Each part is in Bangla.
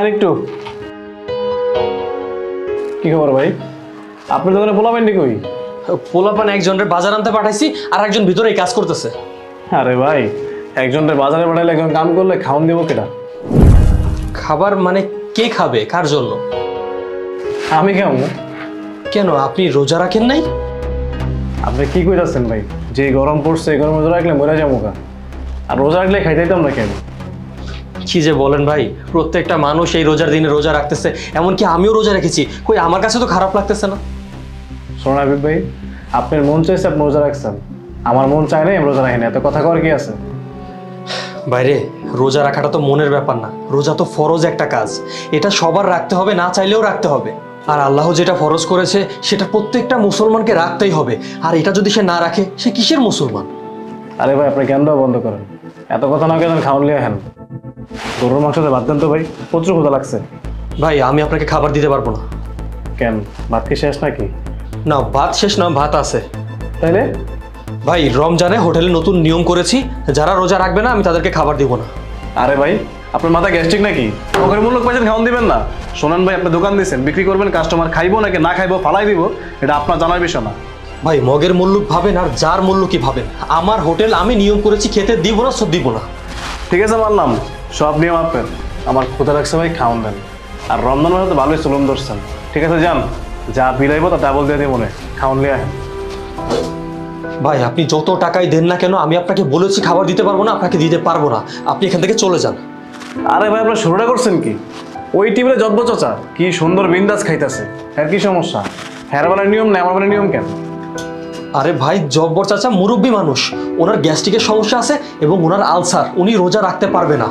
দাঁড়ান একটু। কি খবর ভাই? আপনার দোকানে পোলাপান কই? পোলাপান একজনের বাজার আনতে পাঠাইছি, আর একজন ভিতরেই কাজ করতেছে। আরে ভাই, একজনের বাজারে পাঠাইলে একজন কাম করলে খাওয়ান দিব কেটা? খাবার মানে কে খাবে, কার জন্য? আমি কেমন? কেন, আপনি রোজা রাখেন নাই? আপনি কি কইতাছেন ভাই? যে গরম পড়ছে এই গরমে রোজা রাখলে মরে যাবো কা। আর রোজা রাখলে খাইতাম না কেন? কি যে বলেন ভাই, প্রত্যেকটা মানুষ এই রোজার দিনে রোজা রাখতেছে, এমনকি আমিও রোজা রেখেছি। কই আমার কাছে তো খারাপ লাগতেছে না। শোনান হাবিব ভাই, আপনার মন চাইছে আপনি রোজা রাখছেন, আমার মন চায় নাই আমি রোজা রাখি না। এত কথা কর কি আছে? বাইরে রোজা রাখাটা তো মনের ব্যাপার না, রোজা তো ফরজ একটা কাজ। এটা সবার রাখতে হবে, না চাইলেও রাখতে হবে। আর আল্লাহ যেটা ফরজ করেছে সেটা প্রত্যেকটা মুসলমানকে রাখতেই হবে। আর এটা যদি সে না রাখে, সে কিসের মুসলমান? আরে ভাই, আপনি কেন দেওয়া বন্ধ করেন? এত কথা না কেন, খাওয়ান লিয়ে হেন। গরুর মাংসতে ভাত দেন তো ভাই, প্রচুর ক্ষুধা লাগছে। ভাই আমি আপনাকে খাবার দিতে পারবো না। কেন, ভাত কি শেষ নাকি? না, ভাত শেষ না, ভাত আছে। তাইলে ভাই রমজানে হোটেলে নতুন নিয়ম করেছি, যারা রোজা রাখবে না আমি তাদেরকে খাবার দিব না। আরে ভাই, আপনার মাথা গ্যাস্ট্রিক নাকি? ওখানে মূল্য পাইছেন, খাওয়ান দিবেন না? শোনান ভাই, আপনি দোকান দিয়েছেন, বিক্রি করবেন, কাস্টমার খাইবো নাকি না খাইবো ফালাই দিব, এটা আপনার জানার বিষয় না। ভাই মগের মূল্য ভাবেন আর যার মূল্য কি ভাবেন। আমার হোটেল, আমি নিয়ম করেছি, খেতে দিব না, সব দিব না। ঠিক আছে মানলাম, সব নিয়ম আপনার। আমার ক্ষুধা লাগছে ভাই, খাওয়ান দেন। আর রমজান মাসে তো ভালোই চুলুম ধরছেন। ঠিক আছে যান, যা বিলাইবো তা ডাবল দিয়ে দিব মনে, খাওয়ান লিয়ে আহেন। ভাই আপনি যত টাকাই দেন না কেন, আমি আপনাকে বলেছি খাবার দিতে পারবো না, আপনাকে দিতে পারবো না। আপনি এখান থেকে চলে যান। আরে ভাই, আপনার শুরুটা করছেন কি? ওই টিভিতে জব্ব চাচা কি সুন্দর বিন্দাস খাইতেছে, হ্যার কি সমস্যা? হ্যার বেলার নিয়ম নেই, আমার বেলার নিয়ম কেন? আরে ভাই, জব্বর চাচা মুরব্বী মানুষ, ওনার গ্যাস্ট্রিকের সমস্যা আছে এবং ওনার আলসার, উনি রোজা রাখতে পারবে না।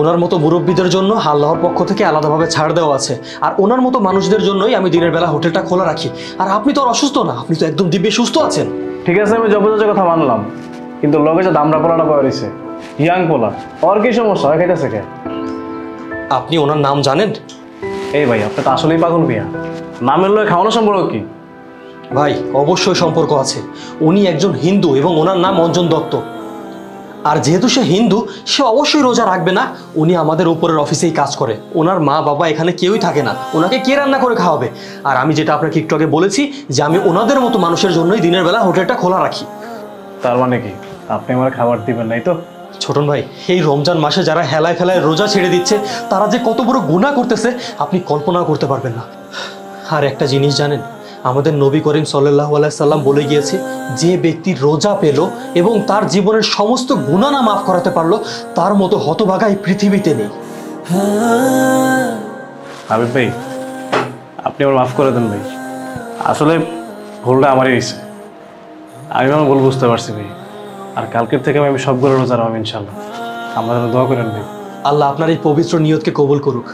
ওনার মতো মুরব্বীদের জন্য আল্লাহর পক্ষ থেকে আলাদাভাবে ছাড় দেওয়া আছে। আর ওনার মতো মানুষদের জন্যই আমি দিনের বেলা হোটেলটা খোলা রাখি। আর আপনি তো আর অসুস্থ না, আপনি তো একদম দিব্যে সুস্থ আছেন। ঠিক আছে, আমি জব্ব চাচার কথা মানলাম, কিন্তু লগে যে দামড়া পোলাটা পাওয়া রয়েছে, ইয়াং পোলা, ওর কি সমস্যা? হয় খাইতেছে কে? আপনি ওনার নাম জানেন? এই ভাই, আপনি তো আসলেই পাগল মিয়া। নামের লয়ে খাওয়ানো সম্পর্ক কি? ভাই অবশ্যই সম্পর্ক আছে। উনি একজন হিন্দু এবং ওনার নাম অঞ্জন দত্ত। আর যেহেতু সে হিন্দু, সে অবশ্যই রোজা রাখবে না। উনি আমাদের উপরের অফিসেই কাজ করে, ওনার মা বাবা এখানে কেউই থাকে না, ওনাকে কে রান্না করে খাওয়াবে? আর আমি যেটা আপনাকে একটু আগে বলেছি, যে আমি ওনাদের মতো মানুষের জন্যই দিনের বেলা হোটেলটা খোলা রাখি। তার মানে কি আপনি আমার খাবার দিবেন নাই তো? ছোটন ভাই, এই রমজান মাসে যারা হেলায় ফেলায় রোজা ছেড়ে দিচ্ছে, তারা যে কত বড় গুনাহ করতেছে আপনি কল্পনাও করতে পারবেন না। আর একটা জিনিস জানেন, আমাদের নবী করিম সাল্লাল্লাহু আলাইহি সাল্লাম বলে গিয়েছে, যে ব্যক্তি রোজা পেল এবং তার জীবনের সমস্ত গুনাহ না মাফ করাতে পারলো, তার মতো হতভাগা এই পৃথিবীতে নেই। হাবিব ভাই, আপনি আমার মাফ করে দেন ভাই। আসলে ভুলটা আমারই হয়েছে, আমি আমার ভুল বুঝতে পারছি ভাই। আর কালকের থেকে আমি সবগুলো রোজা রাখব ইনশাল্লাহ। আমার জন্য দোয়া করেন ভাই। আল্লাহ আপনার এই পবিত্র নিয়তকে কবুল করুক।